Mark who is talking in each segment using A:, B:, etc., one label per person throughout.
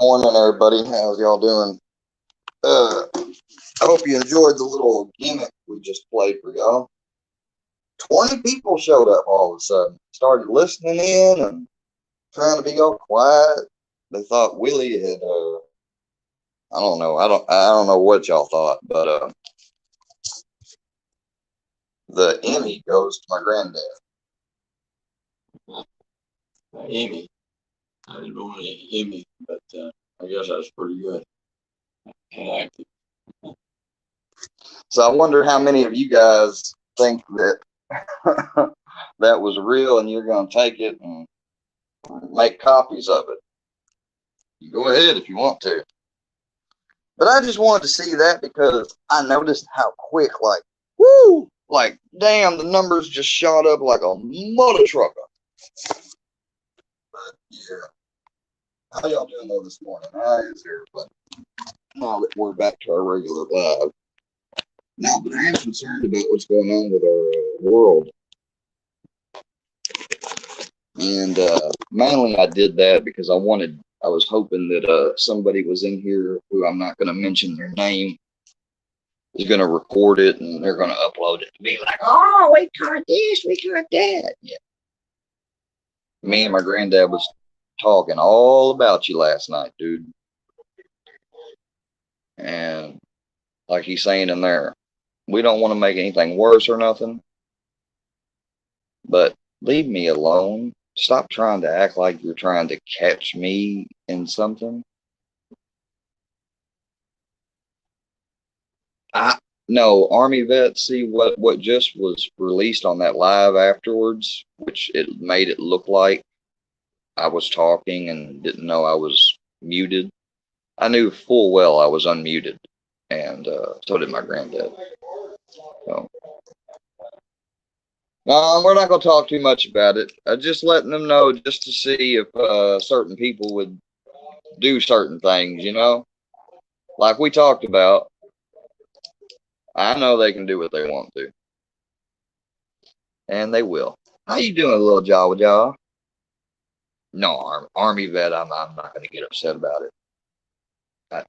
A: Morning, everybody. How's y'all doing? I hope you enjoyed the little gimmick we just played for y'all. 20 people showed up all of a sudden. Started listening in and trying to be all quiet. They thought Willie had, I don't know. I don't know what y'all thought, but the Emmy goes to my granddad.
B: Emmy. I didn't know any Emmy, but I guess that's pretty good. Acting.
A: So I wonder how many of you guys think that that was real, and you're going to take it and make copies of it. You go ahead if you want to. But I just wanted to see that because I noticed how quick, like, woo, like, damn, the numbers just shot up like a mother trucker. But yeah, how y'all doing though this morning? How is everybody? Now that we're back to our regular live. Now, but I am concerned about what's going on with our world. And mainly I did that because I was hoping that somebody was in here who I'm not going to mention their name is going to record it and they're going to upload it and be like, oh, we caught this, we caught that. Yeah. Me and my granddad was talking all about you last night, dude. And like he's saying in there, we don't want to make anything worse or nothing, but leave me alone. Stop trying to act like you're trying to catch me in something. No, Army vets, see what just was released on that live afterwards, which it made it look like I was talking and didn't know I was muted. I knew full well I was unmuted, and so did my granddad. So, no, we're not going to talk too much about it. Just letting them know just to see if certain people would do certain things, you know? Like we talked about. I know they can do what they want to. And they will. How you doing, little Jawa Jawa? No, Army vet, I'm not going to get upset about it.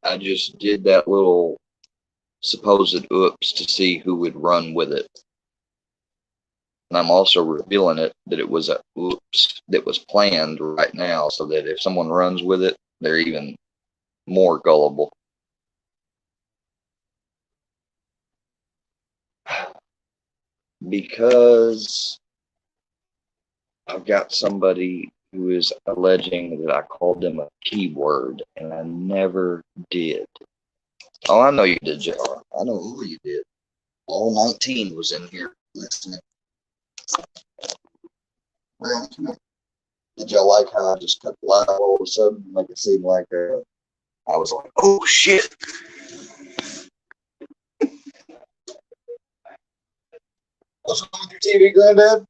A: I just did that little supposed oops to see who would run with it. And I'm also revealing it that it was a oops that was planned right now so that if someone runs with it, they're even more gullible. Because I've got somebody who is alleging that I called them a keyword, and I never did. Oh, I know you did, JR. I know who you did. All 19 was in here listening. Man, did y'all like how I just cut the live all of a sudden? Make it seem like I was like, oh, shit. What's wrong with your TV, Granddad?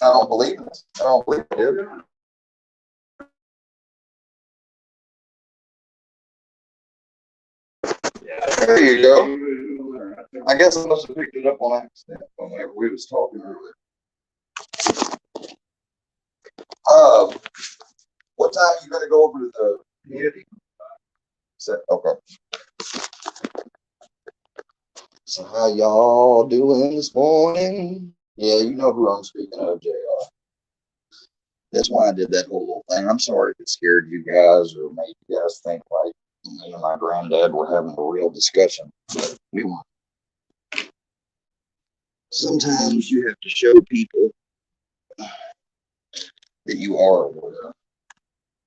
A: I don't believe it. I don't believe it, dude. There you go. I guess I must have picked it up on accident whenever we was talking earlier. What time you gonna go over to the community? Okay. So how y'all doing this morning? Yeah, you know who I'm speaking of, JR. That's why I did that whole little thing. I'm sorry if it scared you guys or made you guys think like me and my granddad were having a real discussion. But we weren't. Sometimes you have to show people that you are aware.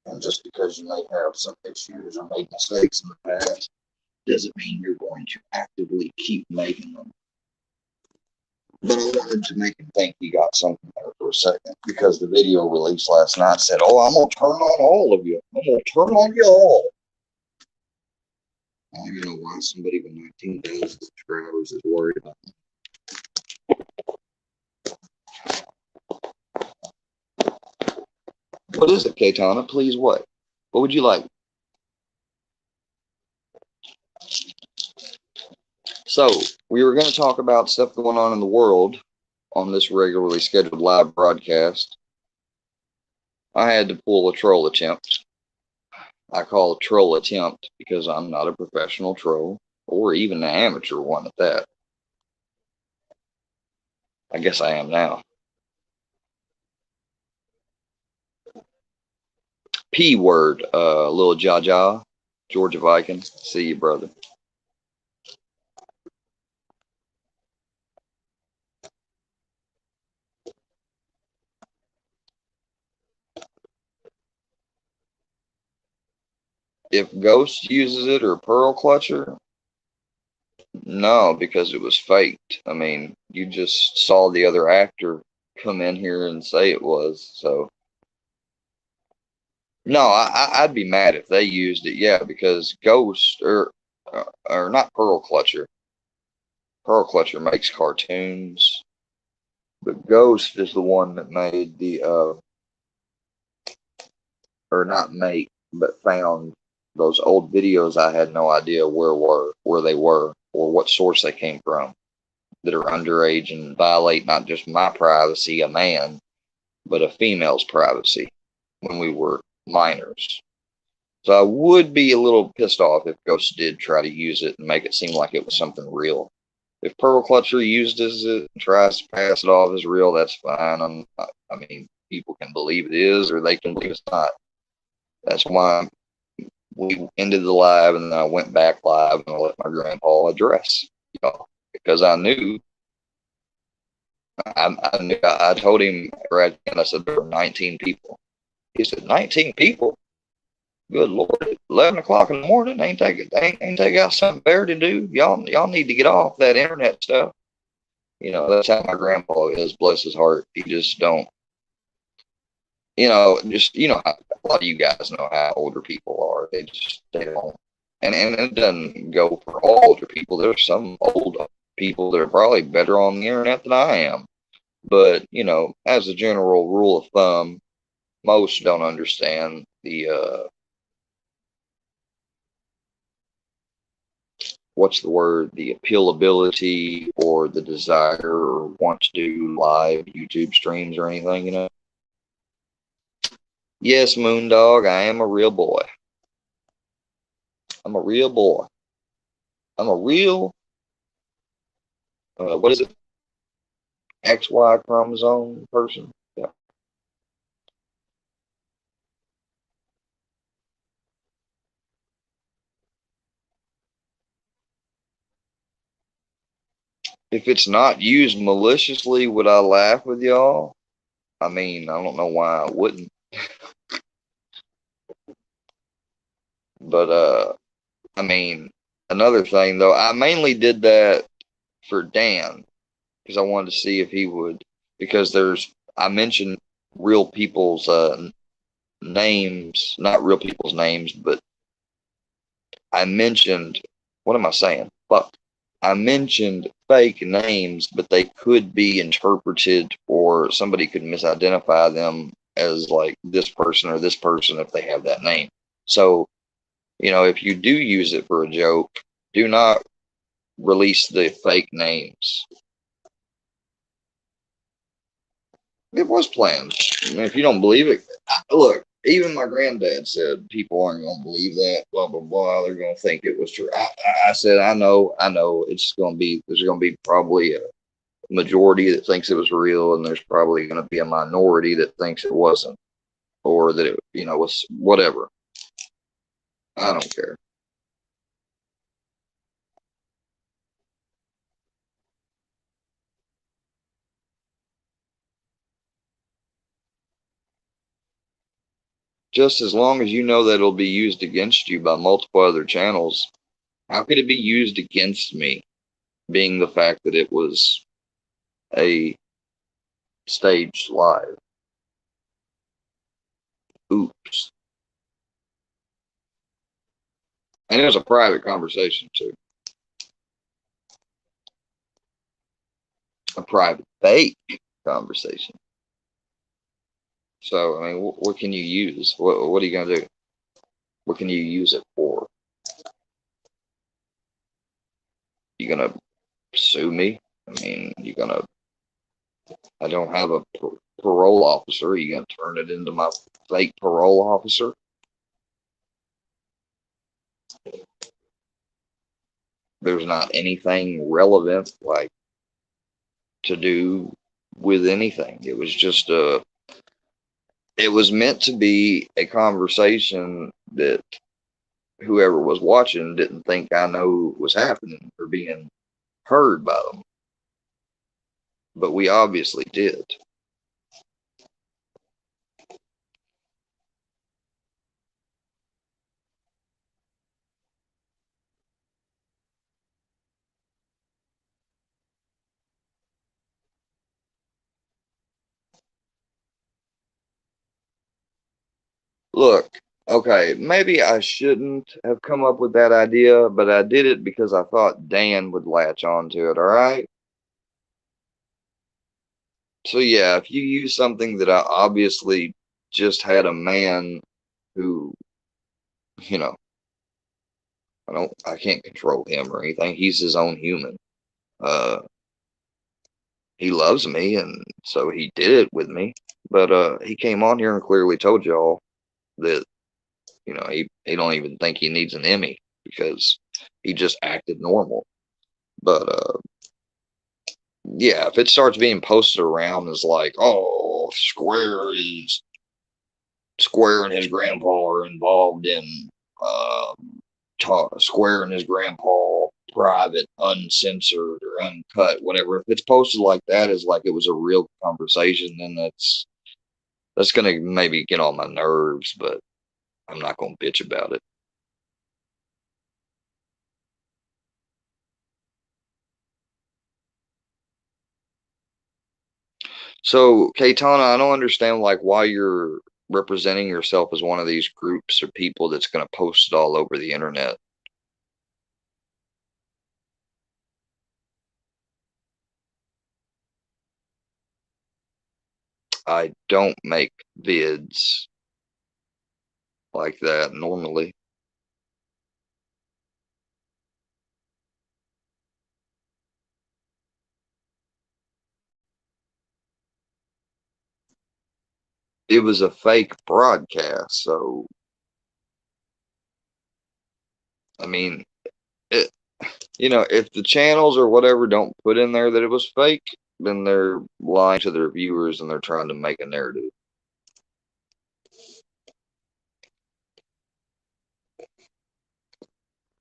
A: And just because you may have some issues or made mistakes in the past doesn't mean you're going to actively keep making them. But I wanted to make him think he got something there for a second because the video released last night said, oh, I'm going to turn on all of you. I'm going to turn on you all. I don't even know why somebody with 19,000 subscribers is worried about me. What is it, Katana? Please what? What would you like? So, we were going to talk about stuff going on in the world on this regularly scheduled live broadcast. I had to pull a troll attempt. I call it troll attempt because I'm not a professional troll or even an amateur one at that. I guess I am now. P word, Lil Jaja, Georgia Viking. See you, brother. If Ghost uses it or Pearl Clutcher, no, because it was faked. I mean, you just saw the other actor come in here and say it was. So, no, I'd be mad if they used it. Yeah, because Ghost or not Pearl Clutcher. Pearl Clutcher makes cartoons, but Ghost is the one that made the or not make, but found those old videos I had no idea where they were or what source they came from that are underage and violate not just my privacy, a man, but a female's privacy when we were minors. So I would be a little pissed off if Ghost did try to use it and make it seem like it was something real. If Pearl Clutcher used it and tries to pass it off as real, that's fine. I mean, people can believe it is or they can believe it's not. That's why we ended the live and then I went back live and I let my grandpa address, because I knew. I told him right then, I said there were 19 people. He said, 19 people? Good Lord, 11 o'clock in the morning, ain't they got something better to do? Y'all need to get off that internet stuff. That's how my grandpa is, bless his heart. He just don't, how a lot of you guys know how older people are. They don't, and it doesn't go for all older people. There's some old people that are probably better on the internet than I am. But, as a general rule of thumb, most don't understand the, what's the word, the appealability or the desire or want to do live YouTube streams or anything. Yes, Moondog, I am a real boy. I'm a real boy. I'm a real, what is it? XY chromosome person. Yeah. If it's not used maliciously, would I laugh with y'all? I mean, I don't know why I wouldn't. But I mean, another thing though, I mainly did that for Dan because I wanted to see if he would, because I mentioned real people's names, not real people's names, but I mentioned, what am I saying? Fuck. I mentioned fake names, but they could be interpreted or somebody could misidentify them as like this person or this person if they have that name. So, if you do use it for a joke, do not release the fake names. It was planned. I mean, if you don't believe it, look, even my granddad said people aren't going to believe that, blah, blah, blah. They're going to think it was true. I said, I know. There's going to be probably a majority that thinks it was real, and there's probably going to be a minority that thinks it wasn't, or that it, was whatever. I don't care. Just as long as you know that it'll be used against you by multiple other channels, how could it be used against me, being the fact that it was a staged live? Oops. And it was a private conversation too. A private fake conversation. So, I mean, what can you use? What are you going to do? What can you use it for? You going to sue me? I mean, you going to I don't have a parole officer. Are you going to turn it into my fake parole officer? There's not anything relevant, like, to do with anything. It was just it was meant to be a conversation that whoever was watching didn't think I know was happening or being heard by them. But we obviously did. Look, okay, maybe I shouldn't have come up with that idea, but I did it because I thought Dan would latch on to it, all right? So yeah, if you use something that I obviously just had a man who, you know, I can't control him or anything. He's his own human. Uh, he loves me, and so he did it with me. But he came on here and clearly told y'all that, he don't even think he needs an Emmy because he just acted normal. But yeah, if it starts being posted around as like, oh, Square and his grandpa are involved in uh, Square and his grandpa private, uncensored or uncut, whatever. If it's posted like that as like it was a real conversation, then that's gonna maybe get on my nerves, but I'm not gonna bitch about it. So, Katana, I don't understand like why you're representing yourself as one of these groups or people that's gonna post it all over the internet. I don't make vids like that normally. It was a fake broadcast, so I mean, it, if the channels or whatever don't put in there that it was fake, then they're lying to their viewers and they're trying to make a narrative.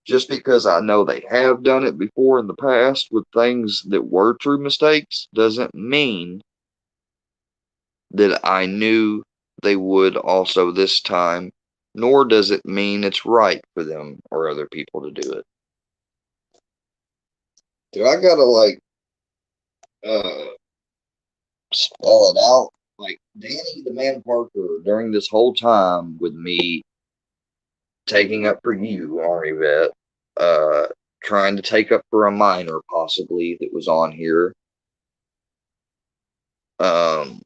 A: Just because I know they have done it before in the past with things that were true mistakes doesn't mean that I knew they would also this time, nor does it mean it's right for them or other people to do it. Do I gotta like uh spell it out? Like Danny the Man Parker during this whole time with me taking up for you, Army Vet, uh trying to take up for a minor possibly that was on here. Um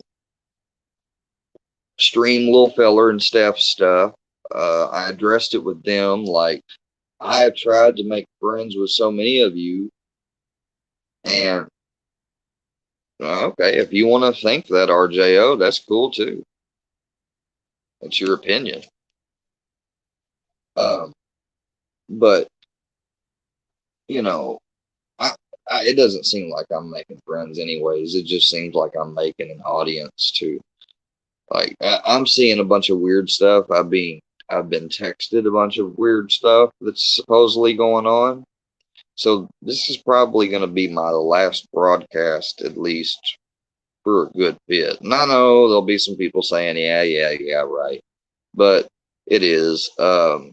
A: Stream Lil Feller and Steph stuff. I addressed it with them like I have tried to make friends with so many of you, and okay, if you want to think that RJO, that's cool too. It's your opinion. Um, but you know, I, it doesn't seem like I'm making friends anyways. It just seems like I'm making an audience too. Like I'm seeing a bunch of weird stuff. I've been texted a bunch of weird stuff that's supposedly going on. So this is probably going to be my last broadcast, at least for a good bit. And I know there'll be some people saying, yeah, right. But it is. I've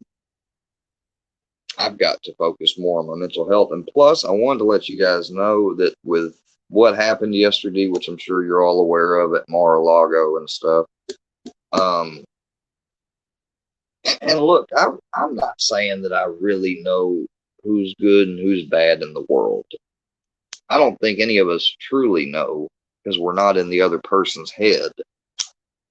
A: got to focus more on my mental health. And plus, I wanted to let you guys know that with what happened yesterday, which I'm sure you're all aware of at Mar-a-Lago and stuff. Um, and look, I'm not saying that I really know who's good and who's bad in the world. I don't think any of us truly know because we're not in the other person's head.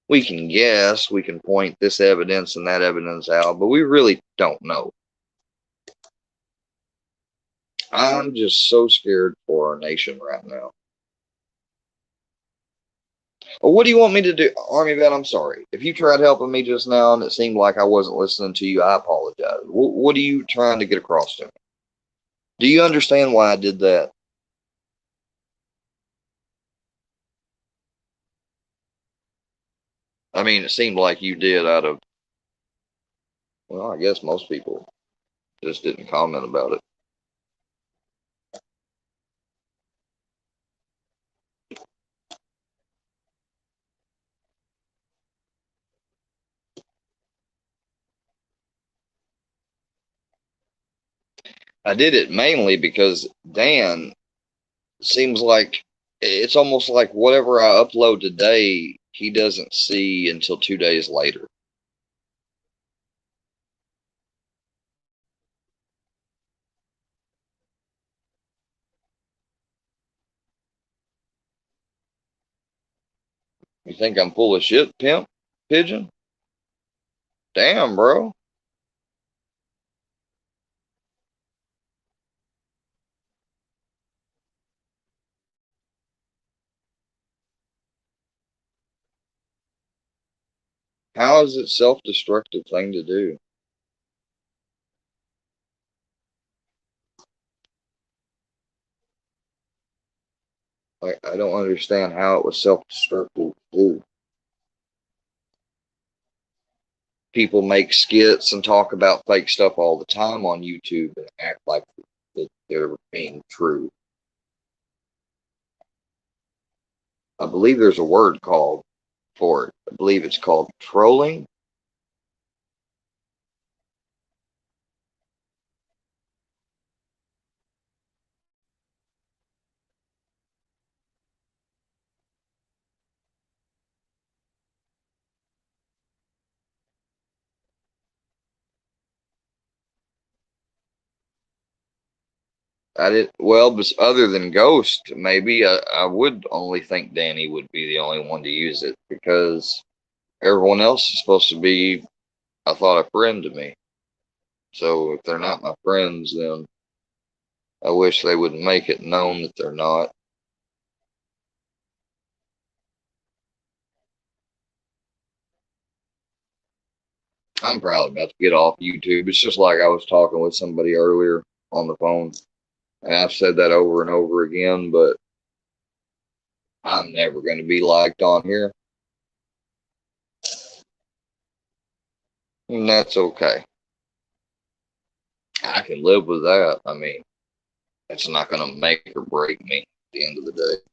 A: We can guess, we can point this evidence and that evidence out, but we really don't know. I'm just so scared for our nation right now. Well, what do you want me to do, Army Vet? I'm sorry. If you tried helping me just now and it seemed like I wasn't listening to you, I apologize. What are you trying to get across to me? Do you understand why I did that? I mean, it seemed like you did out of, well, I guess most people just didn't comment about it. I did it mainly because Dan seems like it's almost like whatever I upload today, he doesn't see until 2 days later. You think I'm full of shit, pimp? Pigeon? Damn, bro. How is it self-destructive thing to do? Like, I don't understand how it was self-destructive to do. People make skits and talk about fake stuff all the time on YouTube and act like that they're being true. I believe there's a word called for it. I believe it's called trolling. I did well, but other than Ghost, maybe I would only think Danny would be the only one to use it because everyone else is supposed to be, I thought, a friend to me. So if they're not my friends, then I wish they would make it known that they're not. I'm probably about to get off YouTube. It's just like I was talking with somebody earlier on the phone, and I've said that over and over again, but I'm never going to be liked on here, and that's okay. I can live with that. I mean, it's not going to make or break me at the end of the day.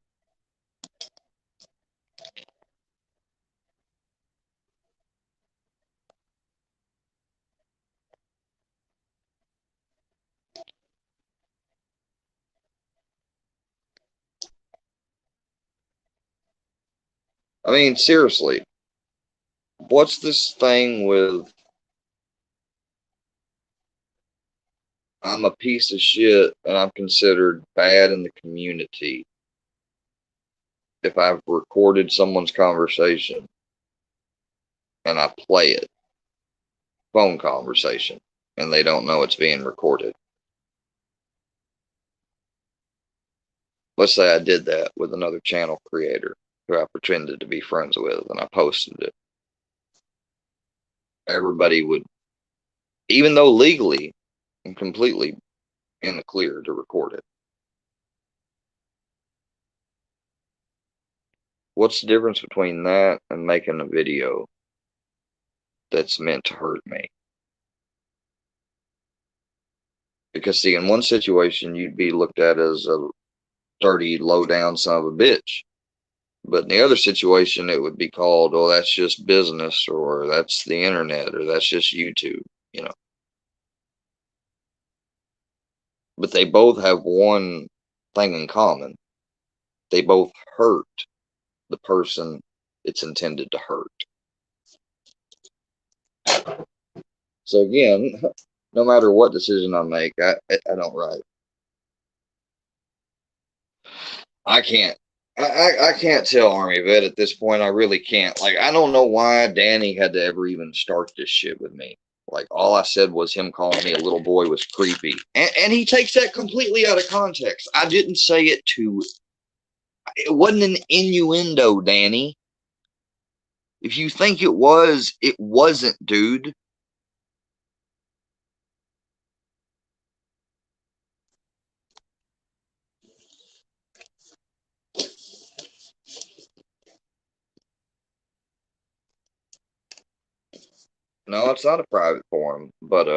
A: I mean, seriously, what's this thing with I'm a piece of shit and I'm considered bad in the community if I've recorded someone's conversation and I play it, phone conversation, and they don't know it's being recorded? Let's say I did that with another channel creator who I pretended to be friends with and I posted it. Everybody would, even though legally I'm completely in the clear to record it. What's the difference between that and making a video that's meant to hurt me? Because, see, in one situation, you'd be looked at as a dirty, low down son of a bitch. But in the other situation, it would be called, oh, that's just business, or that's the internet, or that's just YouTube, you know. But they both have one thing in common. They both hurt the person it's intended to hurt. So again, no matter what decision I make, I don't write. I can't. I can't tell Army Vet at this point. I really can't. Like, I don't know why Danny had to ever even start this shit with me. Like, all I said was him calling me a little boy was creepy. And he takes that completely out of context. I didn't say it to, it wasn't an innuendo, Danny. If you think it was, it wasn't, dude. No, it's not a private forum, but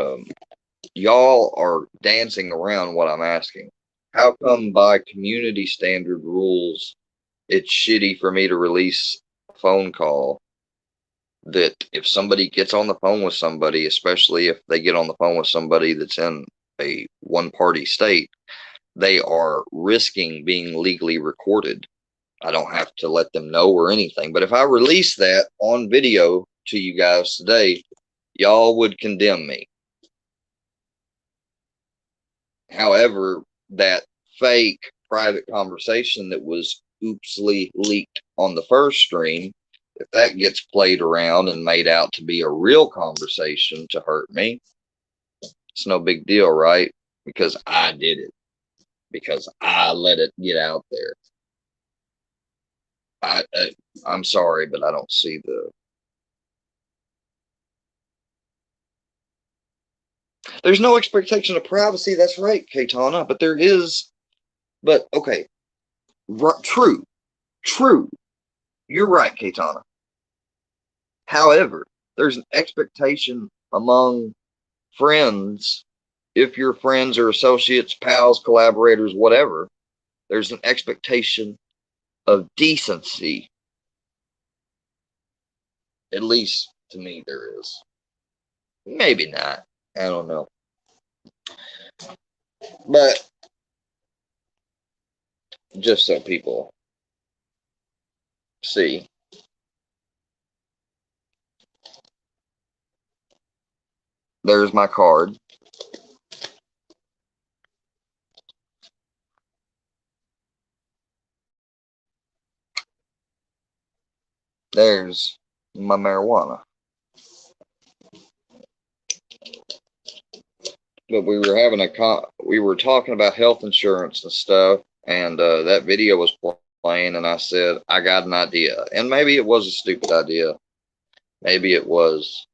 A: y'all are dancing around what I'm asking. How come by community standard rules, it's shitty for me to release a phone call that if somebody gets on the phone with somebody, especially if they get on the phone with somebody that's in a one-party state, they are risking being legally recorded. I don't have to let them know or anything. But if I release that on video to you guys today, y'all would condemn me. However, that fake private conversation that was oopsly leaked on the first stream, if that gets played around and made out to be a real conversation to hurt me, it's no big deal, right? Because I did it. Because I let it get out there. I'm sorry, but I don't see the. There's no expectation of privacy. That's right, Katana. But there is. But okay, true, true. You're right, Katana. However, there's an expectation among friends, if your friends or associates, pals, collaborators, whatever, there's an expectation of decency. At least to me, there is. Maybe not. I don't know. But just so people see. There's my card. There's my marijuana. But we were talking about health insurance and stuff, and that video was playing, and I said I got an idea, and maybe it was a stupid idea, maybe it was.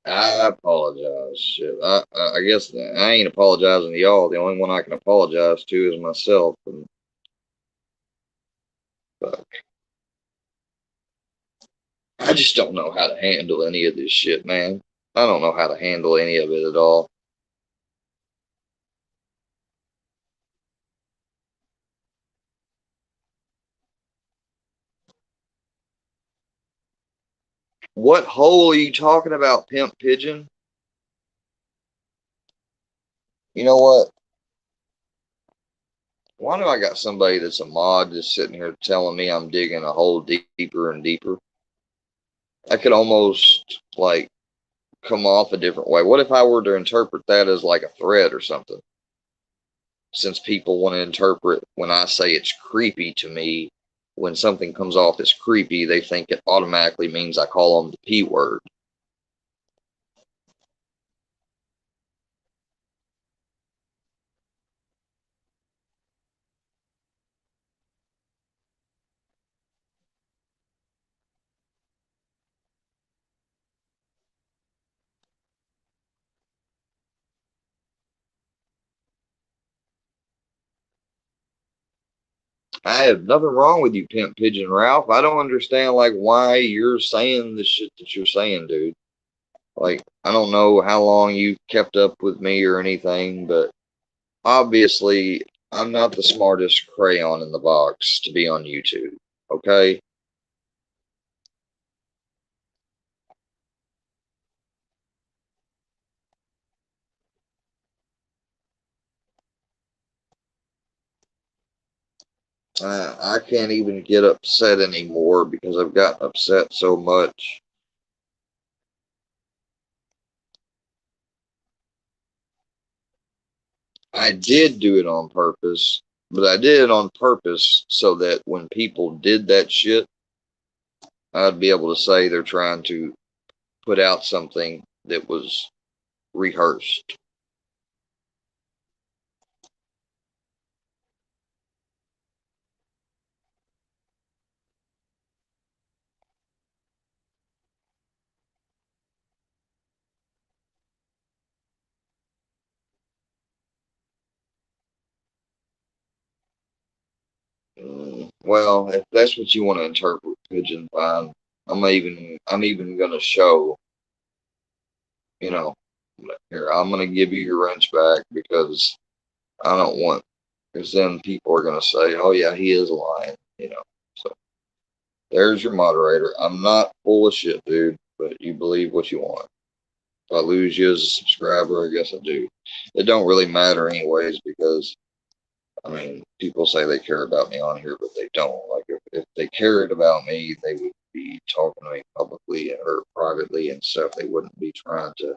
A: I apologize. Shit. I guess I ain't apologizing to y'all. The only one I can apologize to is myself. And fuck, I just don't know how to handle any of this shit, man. I don't know how to handle any of it at all. What hole are you talking about, Pimp Pigeon? You know what? Why do I got somebody that's a mod just sitting here telling me I'm digging a hole deeper and deeper? I could almost like come off a different way. What if I were to interpret that as like a threat or something? Since people want to interpret when I say it's creepy to me, when something comes off as creepy, they think it automatically means I call them the P word. I have nothing wrong with you, Pimp Pigeon Ralph. I don't understand like why you're saying the shit that you're saying, dude. Like, I don't know how long you've kept up with me or anything, but obviously I'm not the smartest crayon in the box to be on YouTube. Okay? I can't even get upset anymore because I've gotten upset so much. I did do it on purpose, but I did it on purpose so that when people did that shit, I'd be able to say they're trying to put out something that was rehearsed. Well, if that's what you want to interpret pigeon, fine. I'm even gonna show, you know, here, I'm gonna give you your wrench back because I don't want, because then people are gonna say, oh yeah, he is lying. So there's your moderator. I'm not full of shit, dude, but you believe what you want. If I lose you as a subscriber, I guess I do. It don't really matter anyways because I mean, people say they care about me on here, but they don't. Like, if they cared about me, they would be talking to me publicly or privately and stuff. They wouldn't be trying to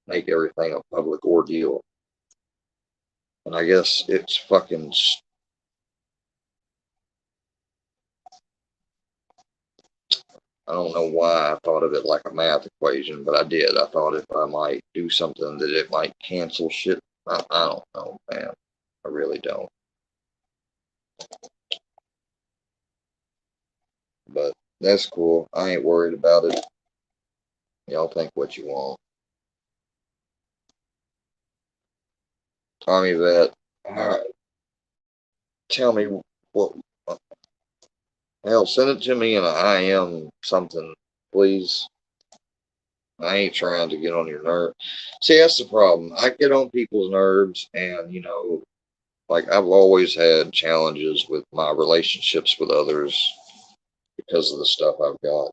A: make everything a public ordeal. And I guess it's fucking. I don't know why I thought of it like a math equation, but I did. I thought if I might do something that it might cancel shit. I don't know, man. I really don't. But that's cool. I ain't worried about it. Y'all think what you want. Tommy Vet, tell me what. Hell, send it to me in a IM something, please. I ain't trying to get on your nerve. See, that's the problem. I get on people's nerves, and like I've always had challenges with my relationships with others because of the stuff I've got.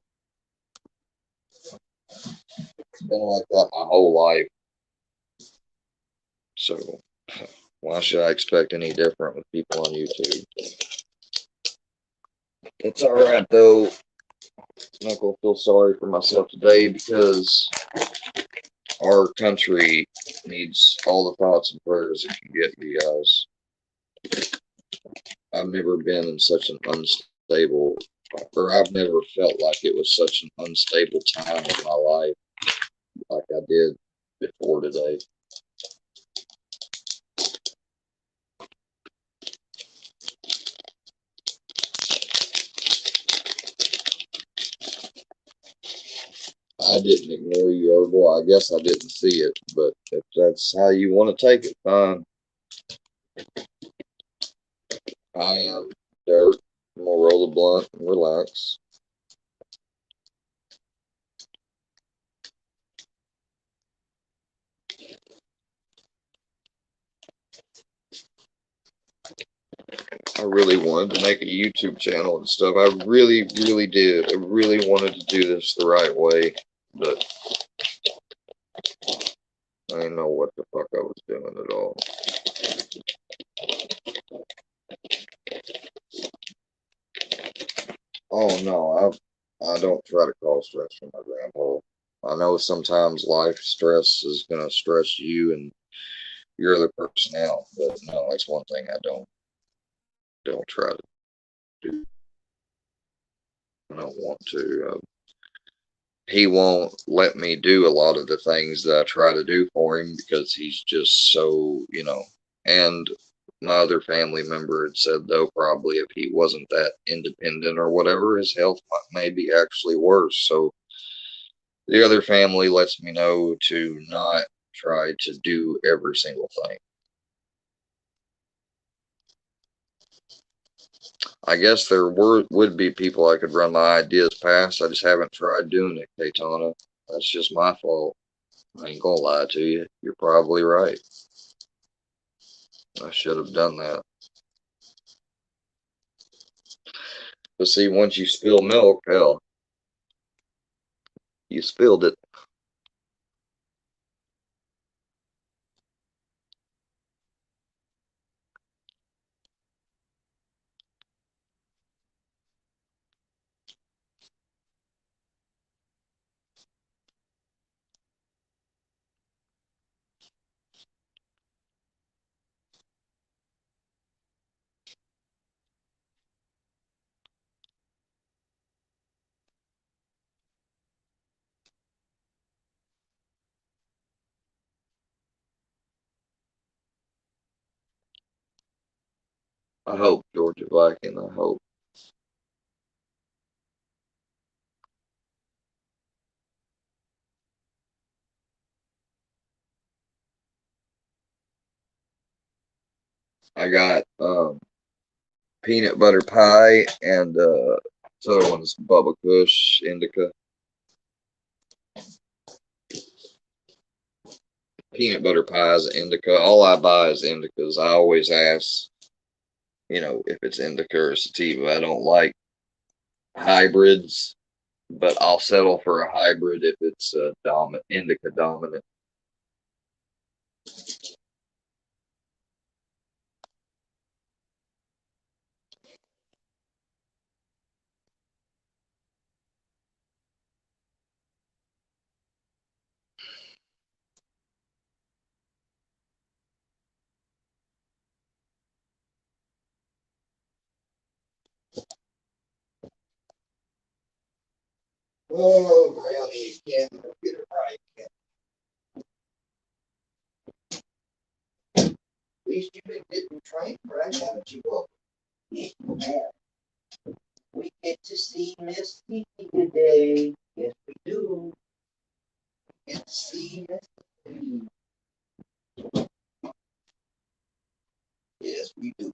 A: It's been like that my whole life. So why should I expect any different with people on YouTube? It's all right though. I'm not gonna feel sorry for myself today because our country needs all the thoughts and prayers it can get, you guys. I've never been in such an unstable, or I've never felt like it was such an unstable time in my life like I did before today. I didn't ignore you, Herbal. I guess I didn't see it, but if that's how you want to take it, fine. I am Dirt. I'm gonna roll the blunt and relax. I really wanted to make a YouTube channel and stuff. I really, really did. I really wanted to do this the right way, but I didn't know what the fuck I was doing at all. Oh no, I don't try to cause stress from my grandpa. I know sometimes life stress is gonna stress you and your other person out, but no, that's one thing I don't try to do. I don't want to. He won't let me do a lot of the things that I try to do for him because he's just so, And my other family member had said, though, probably if he wasn't that independent or whatever, his health may be actually worse. So the other family lets me know to not try to do every single thing. I guess there would be people I could run my ideas past. I just haven't tried doing it, Katana. That's just my fault. I ain't gonna lie to you. You're probably right. I should have done that. But see, once you spill milk, hell, you spilled it. I hope, Georgia Viking. I hope. I got peanut butter pie, and this other one's Bubba Kush Indica. Peanut butter pie is indica. All I buy is indicas. I always ask, if it's indica or sativa. I don't like hybrids, but I'll settle for a hybrid if it's dominant, indica dominant. Oh, Brownie, you can't get it right. At least you've been getting trained, right? Haven't you? Well,
C: Yeah. We get to see Miss Kiki today. Yes, we do. Get to see Miss Kiki.
A: yes, we do.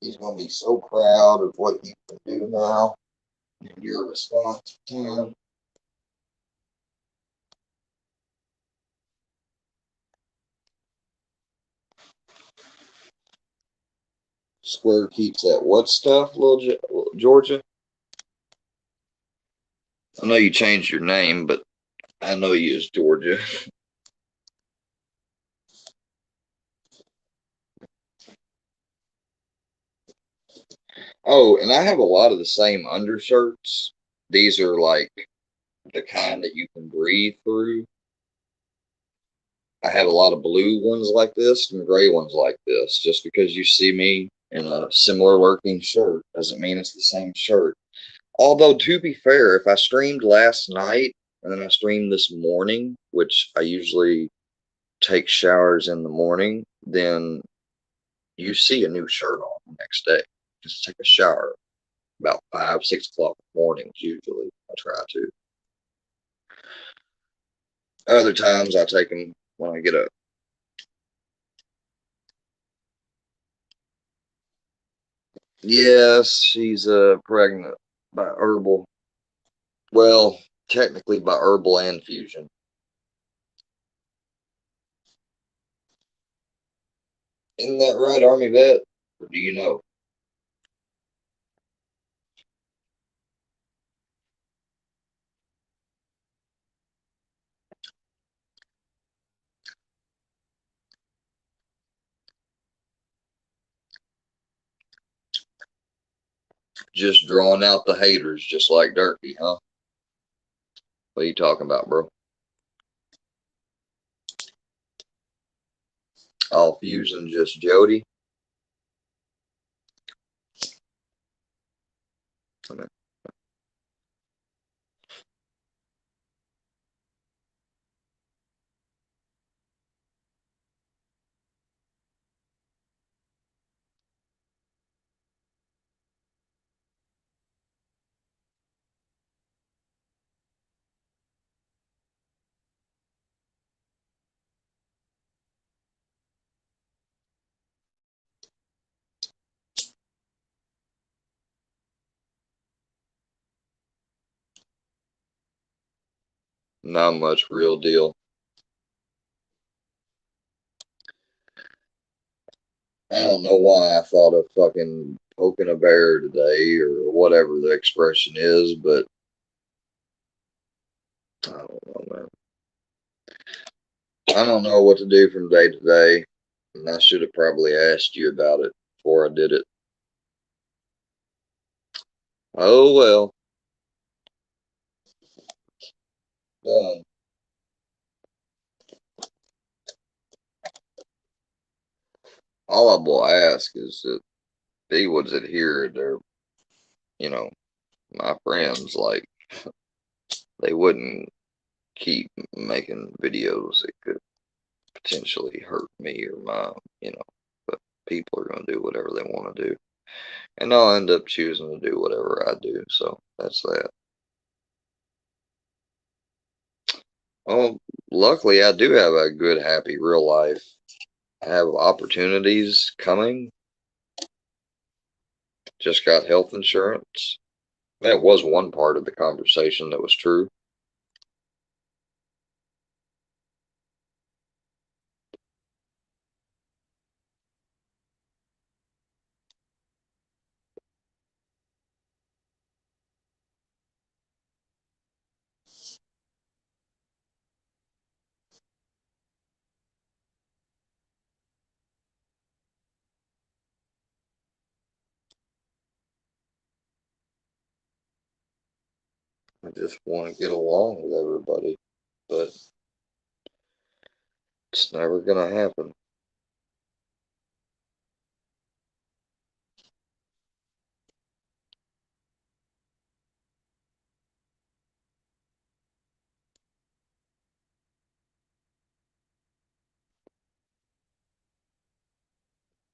A: He's going to be so proud of what you can do now and your response to him. Square keeps that what stuff, little Georgia? I know you changed your name, but I know you as Georgia. Oh, and I have a lot of the same undershirts. These are like the kind that you can breathe through. I have a lot of blue ones like this and gray ones like this. Just because you see me in a similar looking shirt doesn't mean it's the same shirt. Although, to be fair, if I streamed last night and then I streamed this morning, which I usually take showers in the morning, then you see a new shirt on the next day. Just take a shower about 5, 6 o'clock in the mornings, usually. I try to. Other times I take them when I get up. Yes, she's pregnant by herbal. Well, technically by herbal and fusion. Isn't that right, Army vet? Or do you know? Just drawing out the haters, just like Durkee, huh? What are you talking about, bro? All fusion, just Jody. Not much, real deal. I don't know why I thought of fucking poking a bear today or whatever the expression is, but I don't know, man. I don't know what to do from day to day, and I should have probably asked you about it before I did it. Oh well, done. All I will ask is that they would adhere. They're, my friends, like they wouldn't keep making videos that could potentially hurt me or but people are going to do whatever they want to do. And I'll end up choosing to do whatever I do. So that's that. Well, luckily, I do have a good, happy real life. I have opportunities coming. just got health insurance. That was one part of the conversation that was true. I just want to get along with everybody, but it's never gonna happen.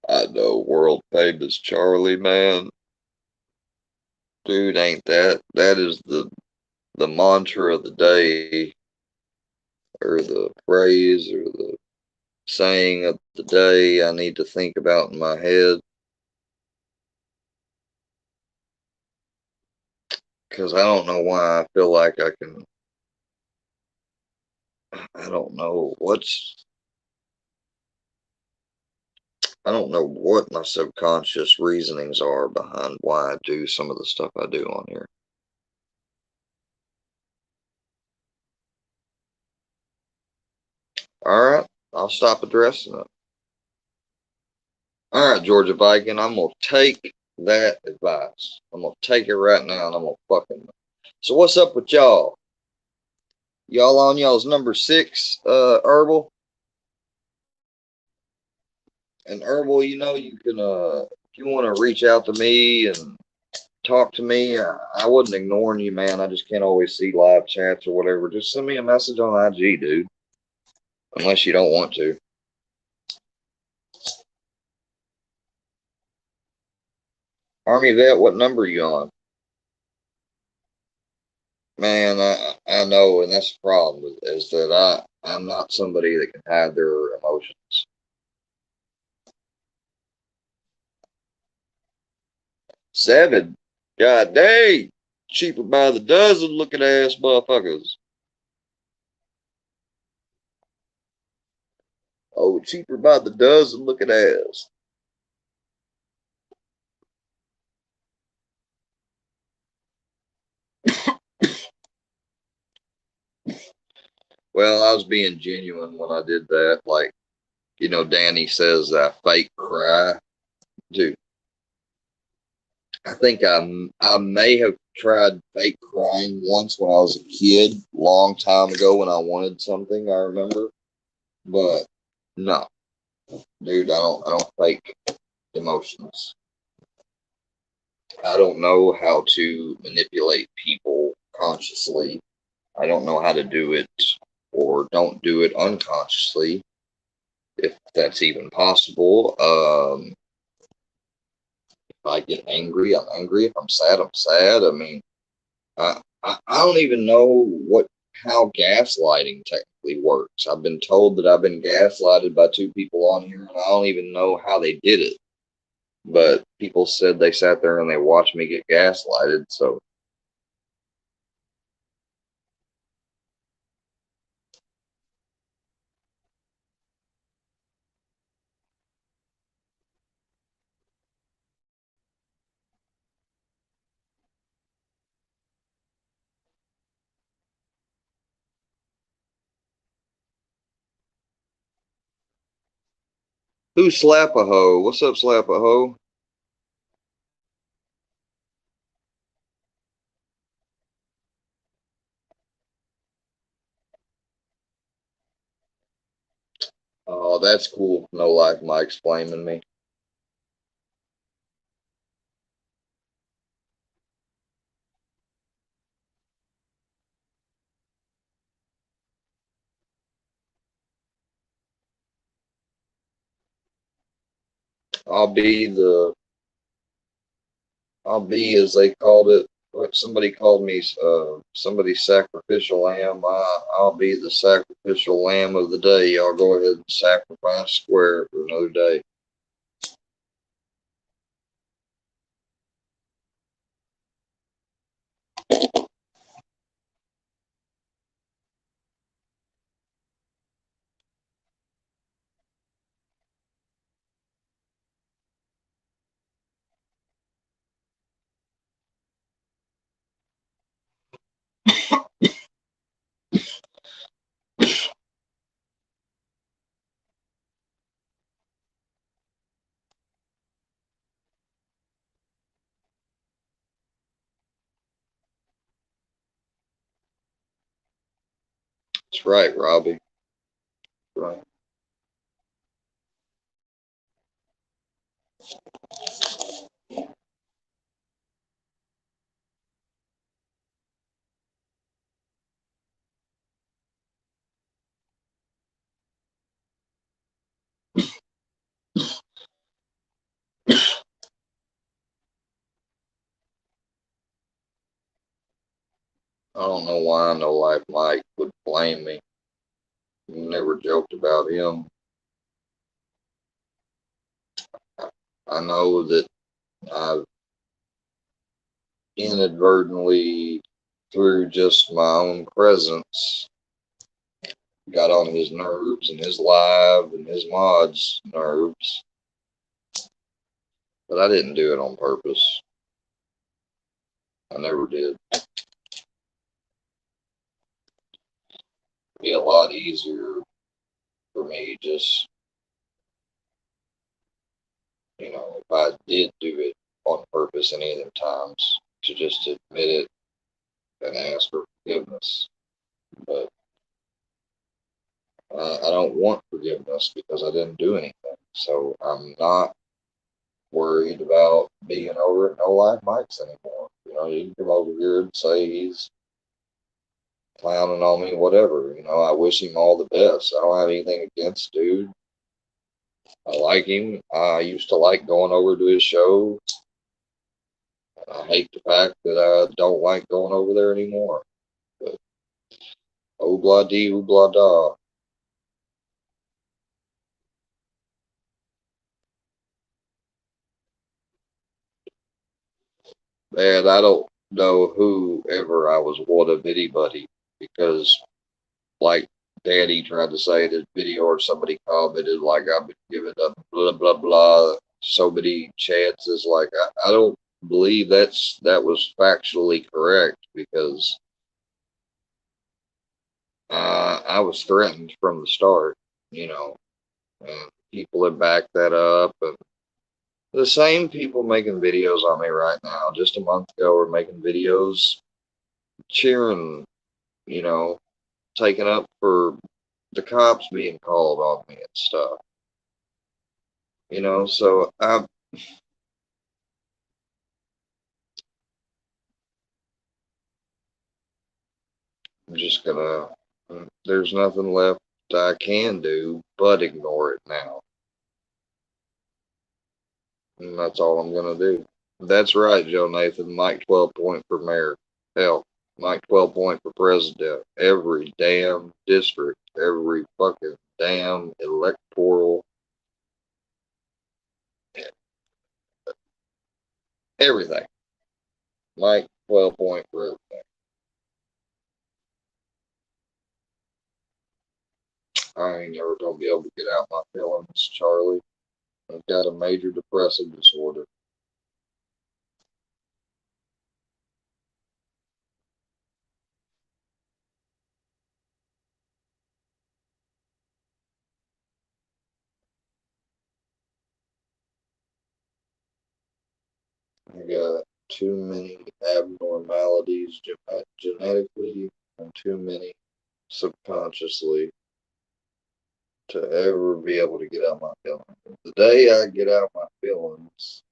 A: I know world famous Charlie, man. Dude, ain't that is the mantra of the day, or the phrase, or the saying of the day I need to think about in my head. Because I don't know why I feel like I can. I don't know what's. I don't know what my subconscious reasonings are behind why I do some of the stuff I do on here. All right, I'll stop addressing it. All right, Georgia Viking, I'm gonna take that advice. I'm gonna take it right now, and I'm gonna fucking. So what's up with y'all? Y'all on y'all's number 6 herbal? And herbal, you know, you can if you want to reach out to me and talk to me, I wasn't ignoring you, man. I just can't always see live chats or whatever. Just send me a message on IG, dude. Unless you don't want to. Army vet, what number are you on? Man, I know, and that's the problem with is that I'm not somebody that can hide their emotions. Seven, god dang, cheaper by the dozen, looking ass motherfuckers. Oh, cheaper by the dozen, looking ass. Well, I was being genuine when I did that. Like, you know, Danny says that fake cry, dude. I think I may have tried fake crying once when I was a kid, long time ago when I wanted something. I remember, but no, dude, I don't fake emotions. I don't know how to manipulate people consciously. I don't know how to do it or don't do it unconsciously, if that's even possible. If I get angry, I'm angry. If I'm sad, I'm sad. I mean, I don't even know how gaslighting technically works. I've been told that I've been gaslighted by 2 people on here, and I don't even know how they did it. But people said they sat there and they watched me get gaslighted. So who's Slapaho? What's up, Slapaho? Oh, that's cool. No Life Mike's blaming me. I'll be the I'll be, as they called it, what somebody called me, somebody's sacrificial lamb. I'll be the sacrificial lamb of the day. Y'all go ahead and sacrifice square for another day. That's right, Robbie. Right. I don't know why No Life Mike would blame me. Never joked about him. I know that I've inadvertently, through just my own presence, got on his nerves and his live and his mods' nerves. But I didn't do it on purpose. I never did. It'd be a lot easier for me just, if I did do it on purpose any of them times, to just admit it and ask for forgiveness. But I don't want forgiveness because I didn't do anything. So I'm not worried about being over at No Life Mike's anymore. You can come over here and say he's clowning on me, whatever. I wish him all the best. I don't have anything against dude. I like him. I used to like going over to his show. I hate the fact that I don't like going over there anymore. But oh blah dee, oh blah da. And I don't know whoever I was one of anybody because, like Danny tried to say in his video, or somebody commented, like, I've been giving up blah, blah, blah, so many chances. Like, I don't believe that was factually correct because I was threatened from the start, and people have backed that up. And the same people making videos on me right now, just a month ago, were making videos cheering, you know, taking up for the cops being called on me and stuff. So I'm just gonna, there's nothing left I can do but ignore it now. And that's all I'm gonna do. That's right, Joe Nathan. Mike 12 point for mayor. Hell, Mike 12 point for president. Every damn district, every fucking damn electoral, everything. Mike 12 point for everything. I ain't never gonna be able to get out my feelings, Charlie. I've got a major depressive disorder. I got too many abnormalities genetically and too many subconsciously to ever be able to get out my feelings. The day I get out my feelings,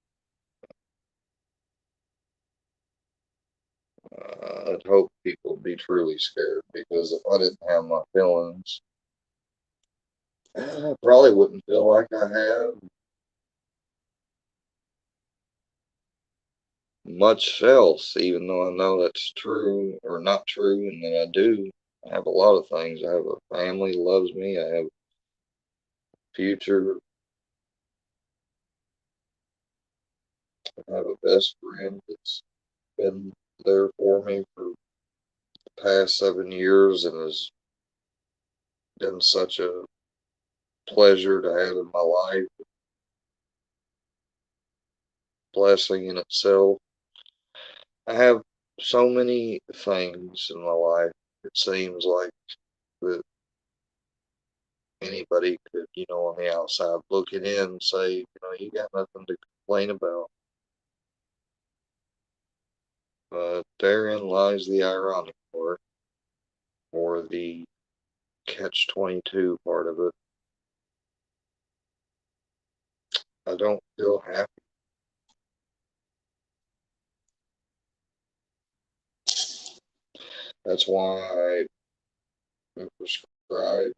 A: I'd hope people would be truly scared because if I didn't have my feelings, I probably wouldn't feel like I have much else, even though I know that's true or not true, and that I do. I have a lot of things. I have a family that loves me. I have a future. I have a best friend that's been there for me for the past 7 years and has been such a pleasure to have in my life, blessing in itself. I have so many things in my life. It seems like that anybody could, on the outside looking in, say, you got nothing to complain about. But therein lies the ironic part, or the catch 22 part of it. I don't feel happy. That's why I'm prescribed,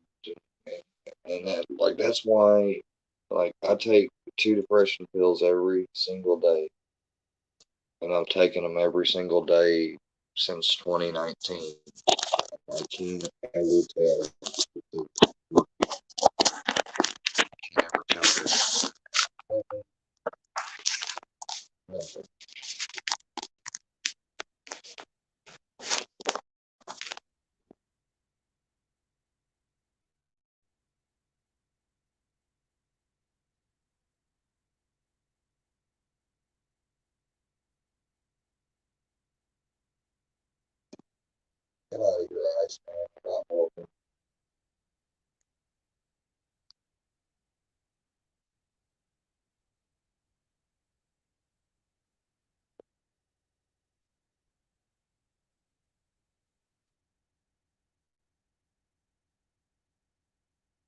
A: and that's why, I take 2 depression pills every single day, and I've taken them every single day since 2019. I will tell. I can never tell this. Nothing. Get out of your eyes, man. Stop walking.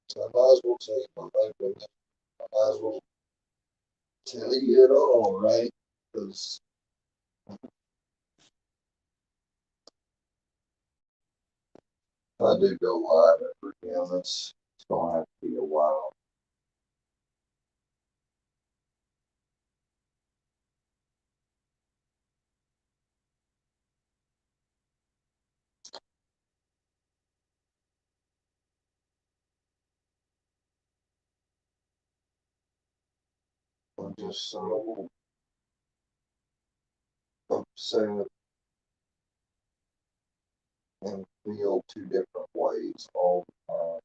A: So I might as well tell you my life. I might as well tell you it all, right? Because if I do go live ever again, it's gonna have to be a while. I'm just so upset and feel 2 different ways all the time.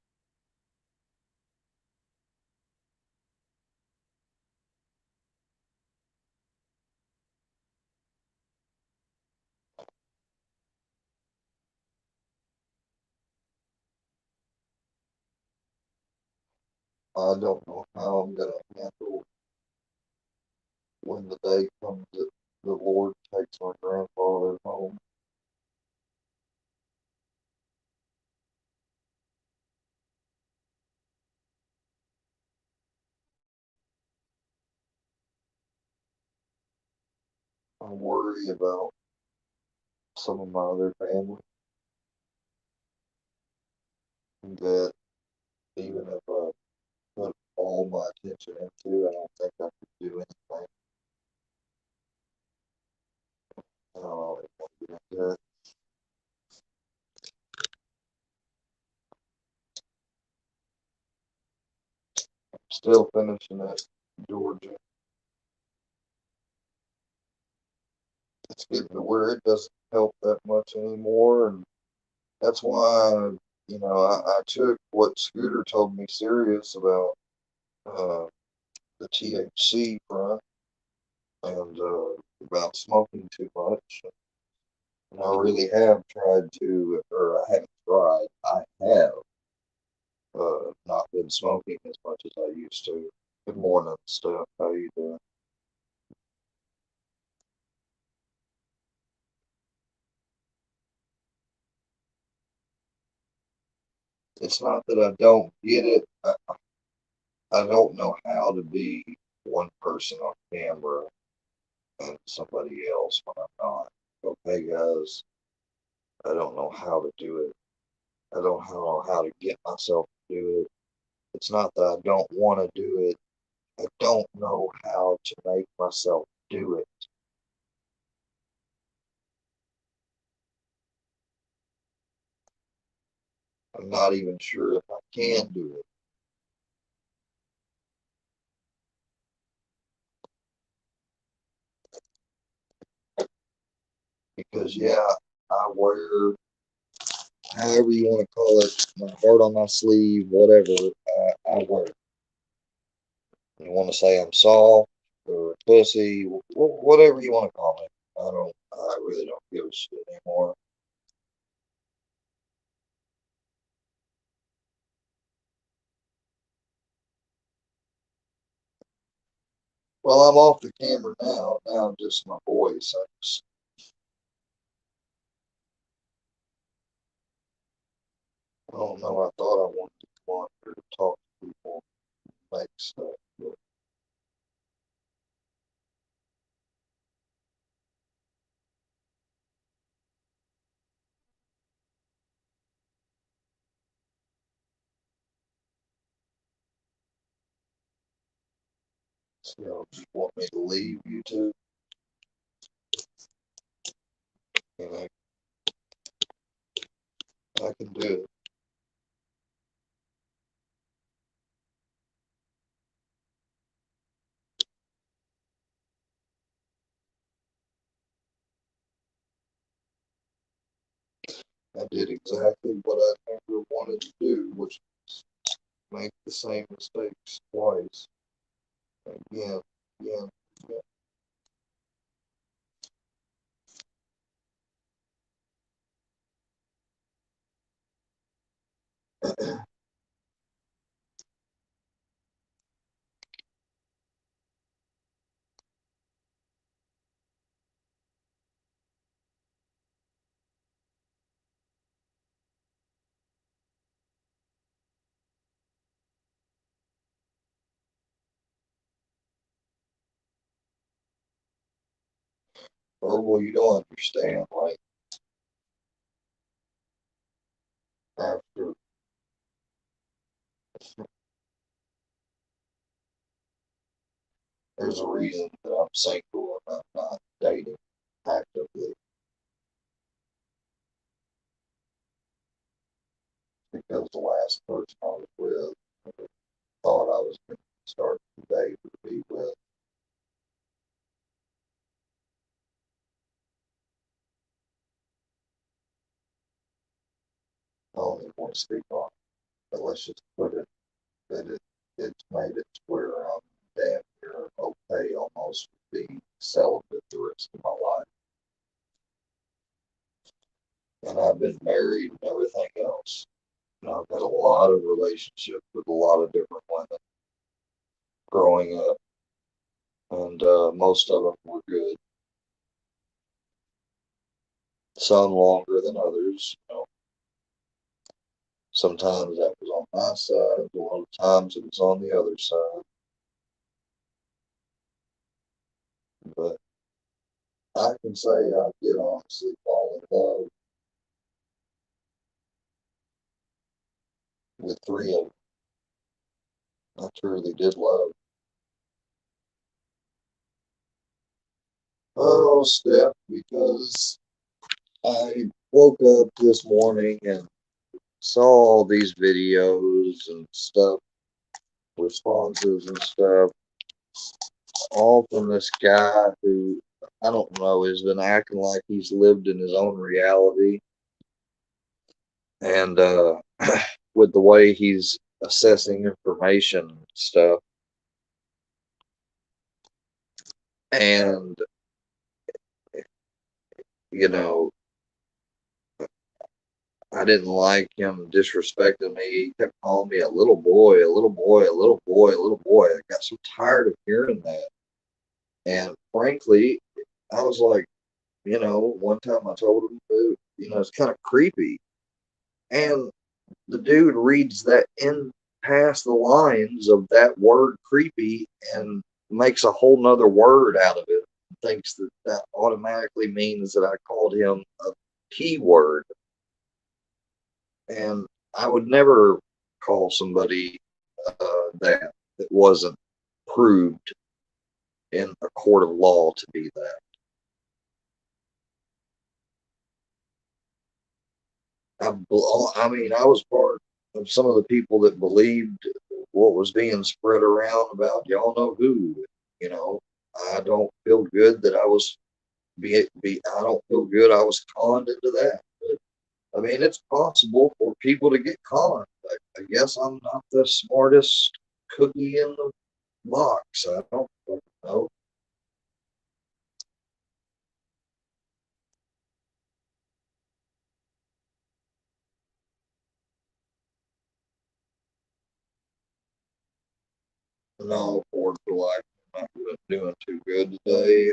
A: I don't know how I'm gonna handle when the day comes that the Lord takes my grandfather home. I worry about some of my other family that even if I put all my attention into, I don't think I could do anything. I don't know if I can do that. Still finishing at Georgia. It's getting to where it doesn't help that much anymore, and that's why I took what Scooter told me serious about uh, the THC front and about smoking too much. And I really have tried to, or I haven't tried. I have not been smoking as much as I used to. Good morning, Steph. How you doing? It's not that I don't get it. I don't know how to be one person on camera and somebody else when I'm not. Okay, guys, I don't know how to do it. I don't know how to get myself to do it. It's not that I don't want to do it. I don't know how to make myself do it. I'm not even sure if I can do it. because yeah, I wear, however you want to call it, my heart on my sleeve, whatever, I wear. You want to say I'm soft or a pussy, whatever you want to call me. I really don't give a shit anymore. Well, I'm off the camera now. Now I'm just my voice. I don't know. I thought I wanted to come on here to talk to people, make stuff. But you know, you want me to leave YouTube? You know, I can do it. I did exactly what I never wanted to do, which is make the same mistakes twice. Again, again, again. Or well, you don't understand. Like after there's a reason that I'm single and I'm not dating actively because the last person I was with thought I was going to start the date to be with. I don't even want to speak on it, but let's just put it that it's made it to where I'm damn near okay almost being celibate the rest of my life. And I've been married and everything else. And I've had a lot of relationships with a lot of different women growing up, and most of them were good. Some longer than others. You know, sometimes that was on my side. A lot of times it was on the other side. But I can say I did honestly fall in love with three of them. I truly did love. Oh, Steph, because I woke up this morning and saw all these videos and stuff, responses and stuff, all from this guy who I don't know has been acting like he's lived in his own reality, and with the way he's assessing information and stuff, and you know, I didn't like him disrespecting me. He kept calling me a little boy, a little boy, a little boy, a little boy. I got so tired of hearing that. And frankly, I was like, one time I told him, it's kind of creepy. And the dude reads that in past the lines of that word creepy and makes a whole nother word out of it. Thinks that that automatically means that I called him a P word. And I would never call somebody that wasn't proved in a court of law to be that. I mean, I was part of some of the people that believed what was being spread around about y'all know who. You know, I don't feel good that I was I don't feel good. I was conned into that. But, I mean, it's possible for people to get conned. I guess I'm not the smartest cookie in the box. I don't fucking know. No, Ford for life. I'm not doing too good today.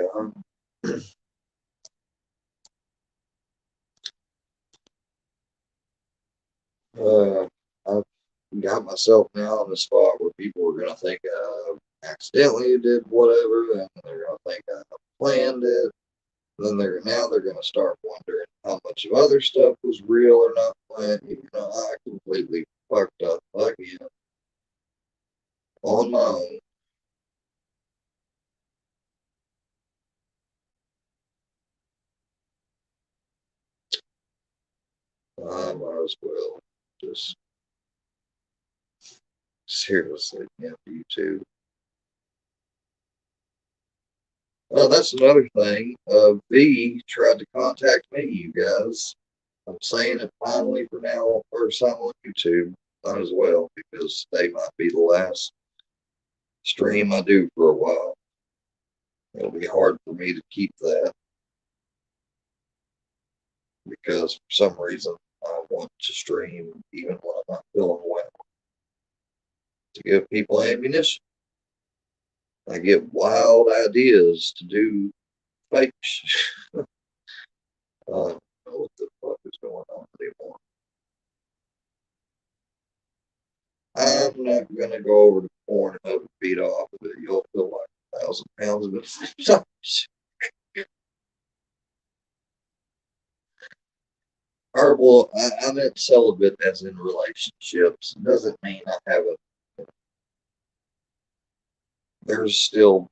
A: Uh, I've got myself now in the spot where people are going to think I accidentally did whatever, and they're going to think I planned it. They're going to start wondering how much of other stuff was real or not planned. You know, I completely fucked up again on my own. I might as well just seriously empty you too. That's another thing. V tried to contact me, you guys. I'm saying it finally for now, first time on YouTube. Might as well, because they might be the last stream I do for a while. It'll be hard for me to keep that because for some reason I want to stream even when I'm not feeling well to give people ammunition. I get wild ideas to do fake shit. I don't know what the fuck is going on anymore. I'm not gonna go over to porn and have a beat off of it. You'll feel like 1,000 pounds of it. Or well, I meant celibate as in relationships. It doesn't mean I haven't. There's still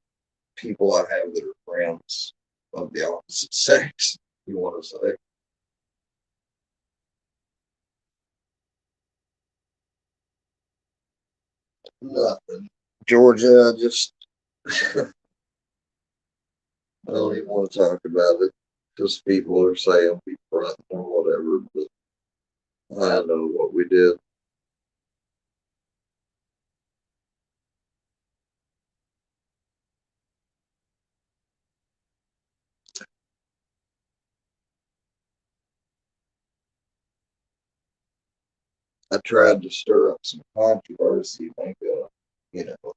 A: people I have that are friends of the opposite sex. You want to say nothing? Georgia, I just I don't even want to talk about it because people are saying we front or whatever. But I know what we did. I tried to stir up some controversy. Think, you know,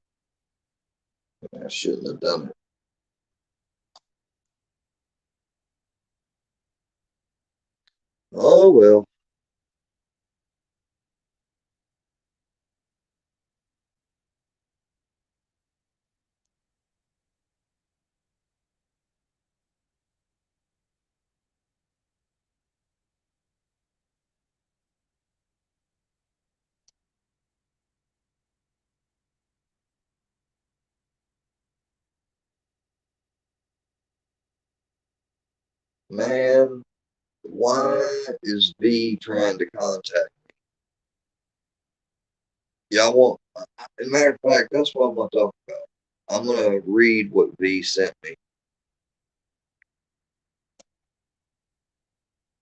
A: I shouldn't have done it. Oh well, man. Why is V trying to contact? Yeah, I want. As a matter of fact, that's what I'm gonna talk about. I'm gonna read what V sent me.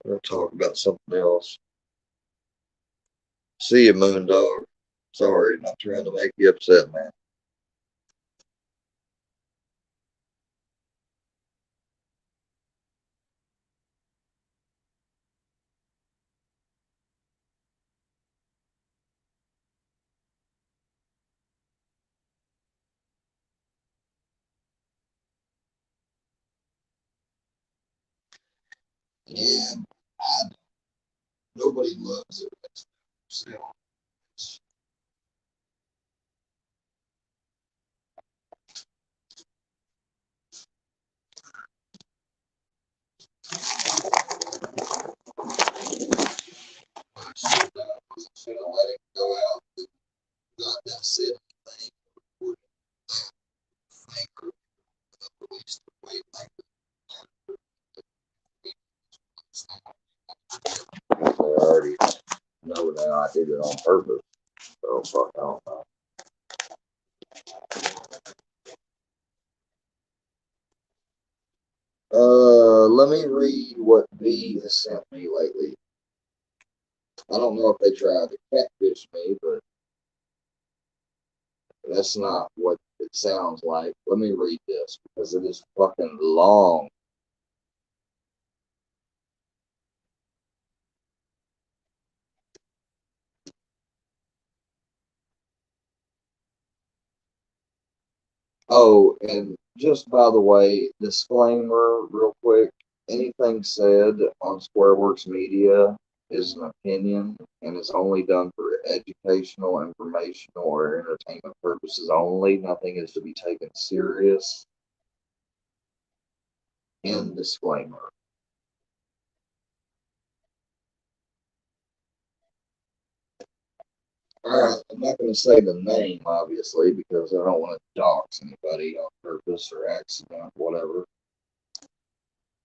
A: I'm gonna talk about something else. See you, Moondog. Sorry, not trying to make you upset, man. Yeah, I, nobody loves it. So, I should have let it go out. Not that said anything. Or think or release the way I already know now I did it on purpose. So fuck, I don't know. V has sent me lately. I don't know if they tried to catfish me, but that's not what it sounds like. Let me read this because it is fucking long. Oh, and just by the way, disclaimer real quick. Anything said on Squareworks Media is an opinion and is only done for educational, informational, or entertainment purposes only. Nothing is to be taken serious. End disclaimer. All right, I'm not going to say the name, obviously, because I don't want to dox anybody on purpose or accident, whatever.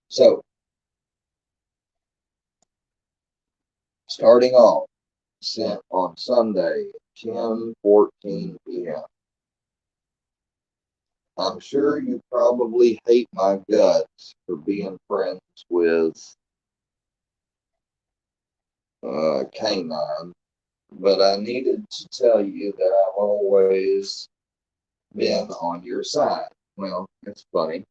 A: So, starting off, sent on Sunday, 10:14 p.m. I'm sure you probably hate my guts for being friends with K9, but I needed to tell you that I've always been on your side. Well, it's funny.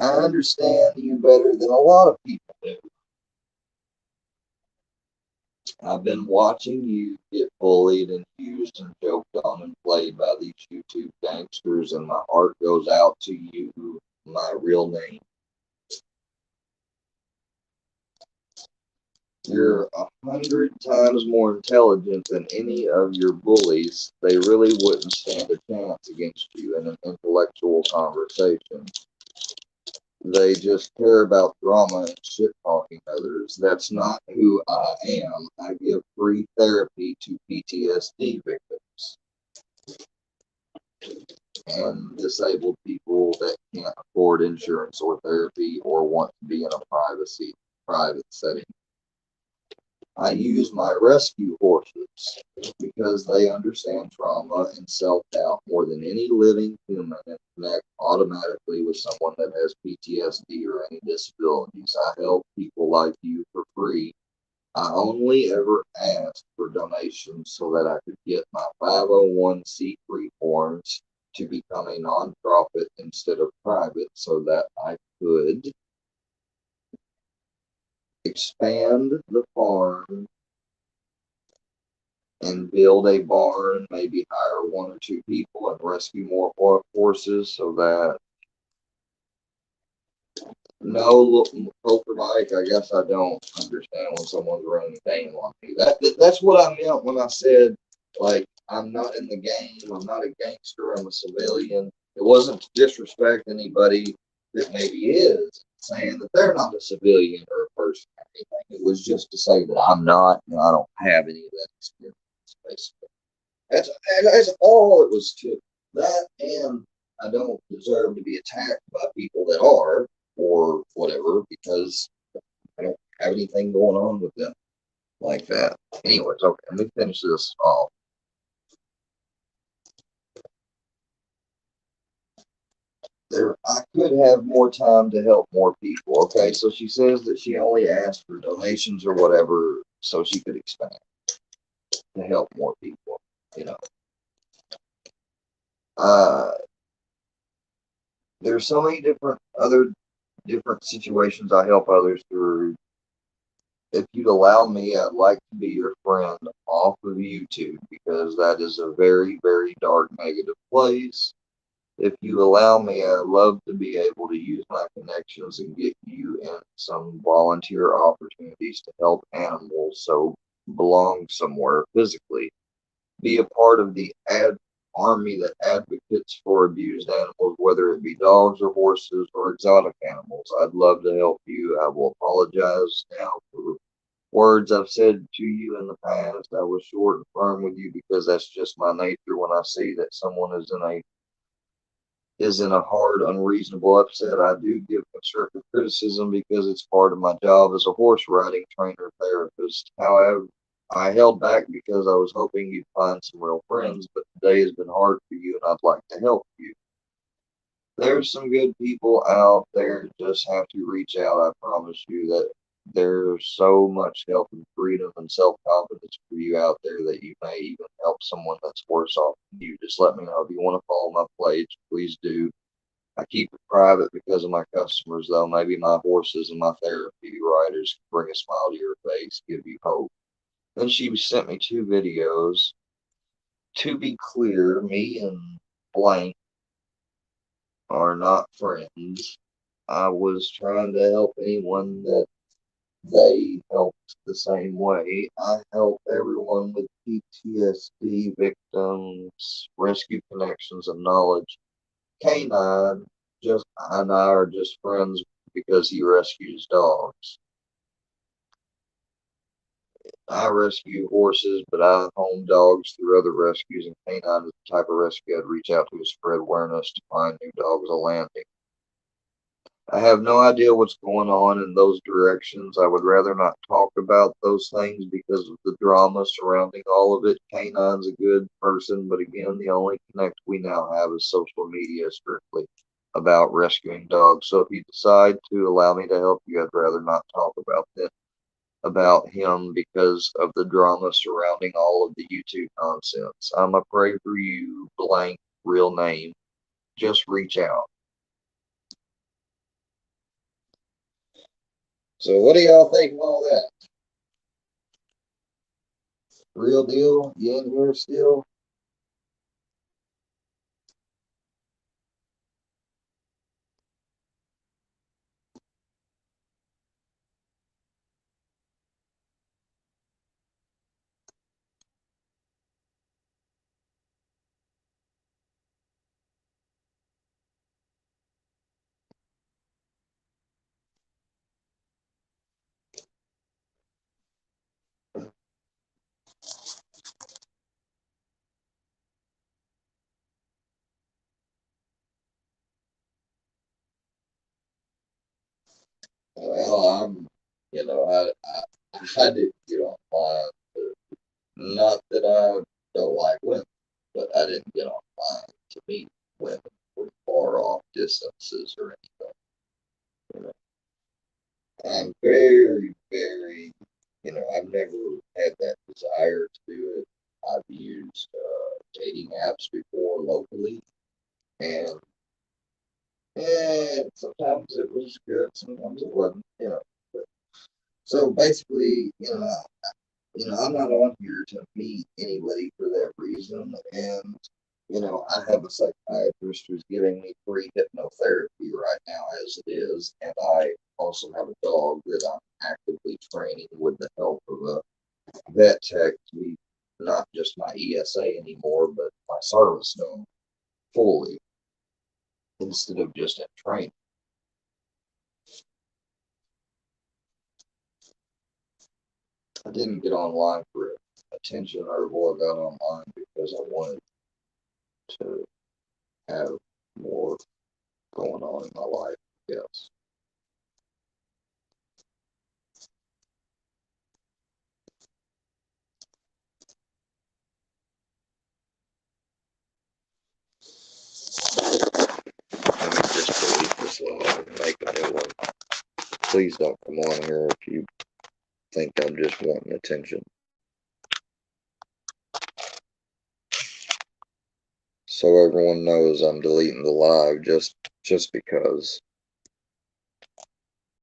A: I understand you better than a lot of people do. I've been watching you get bullied and used and joked on and played by these YouTube gangsters, and my heart goes out to you, my real name. You're 100 times more intelligent than any of your bullies. They really wouldn't stand a chance against you in an intellectual conversation. They just care about drama and shit talking others. That's not who I am. I give free therapy to PTSD victims and disabled people that can't afford insurance or therapy or want to be in a private setting. I use my rescue horses because they understand trauma and self-doubt more than any living human and connect automatically with someone that has PTSD or any disabilities. I help people like you for free. I only ever asked for donations so that I could get my 501c3 forms to become a nonprofit instead of private so that I could expand the farm and build a barn, maybe hire 1 or 2 people and rescue more horses so that no, Poker Mike, I guess I don't understand when someone's running the game on me. That's what I meant when I said, like, I'm not in the game, I'm not a gangster, I'm a civilian. It wasn't to disrespect anybody that maybe is, saying that they're not a civilian or a person or anything. It was just to say that I'm not, and I don't have any of that experience, basically. That's all it was to that, and I don't deserve to be attacked by people that are, or whatever, because I don't have anything going on with them like that. Anyways, okay, let me finish this off. I could have more time to help more people. Okay, so she says that she only asked for donations or whatever so she could expand to help more people. You know, uh, there's so many different situations I help others through. If you'd allow me, I'd like to be your friend off of YouTube because that is a very, very dark, negative place. If you allow me, I'd love to be able to use my connections and get you in some volunteer opportunities to help animals so belong somewhere physically. Be a part of the army that advocates for abused animals, whether it be dogs or horses or exotic animals. I'd love to help you. I will apologize now for words I've said to you in the past. I was short and firm with you because that's just my nature. When I see that someone is in a hard, unreasonable upset, I do give constructive criticism because it's part of my job as a horse riding trainer therapist. However, I held back because I was hoping you'd find some real friends, but today has been hard for you and I'd like to help you. there's some good people out there. Just have to reach out. I promise you that there's so much help and freedom and self-confidence for you out there that you may even help someone that's worse off than you. Just let me know if you want to follow my page. Please do. I keep it private because of my customers, though. Maybe my horses and my therapy writers can bring a smile to your face, give you hope. Then she sent me 2 videos. To be clear, me and blank are not friends. I was trying to help anyone that they helped the same way. I help everyone with PTSD victims, rescue connections, and knowledge. Canine just and I are just friends because he rescues dogs. I rescue horses, but I home dogs through other rescues, and Canine is the type of rescue I'd reach out to spread awareness to find new dogs a landing. I have no idea what's going on in those directions. I would rather not talk about those things because of the drama surrounding all of it. Canine's a good person, but again, the only connect we now have is social media strictly about rescuing dogs. So if you decide to allow me to help you, I'd rather not talk about him because of the drama surrounding all of the YouTube nonsense. I'm a pray for you, blank real name. Just reach out. So what do y'all think of all that? Real deal? You in here still? Well, I did get online. Not that I don't like women, but I didn't get online to meet women from far off distances or anything. You know, I'm very, very, I've never had that desire to do it. I've used dating apps before locally, and sometimes it was good, sometimes it wasn't. But, so basically, I'm not on here to meet anybody for that reason. And, I have a psychiatrist who's giving me free hypnotherapy right now as it is. And I also have a dog that I'm actively training with the help of a vet tech to be not just my ESA anymore, but my service dog fully instead of just in training. I didn't get online for attention or I got online because I wanted to have more going on in my life, yes. Let me just delete this one and make a new one. Please don't come on here if you think I'm just wanting attention. So everyone knows I'm deleting the live just because.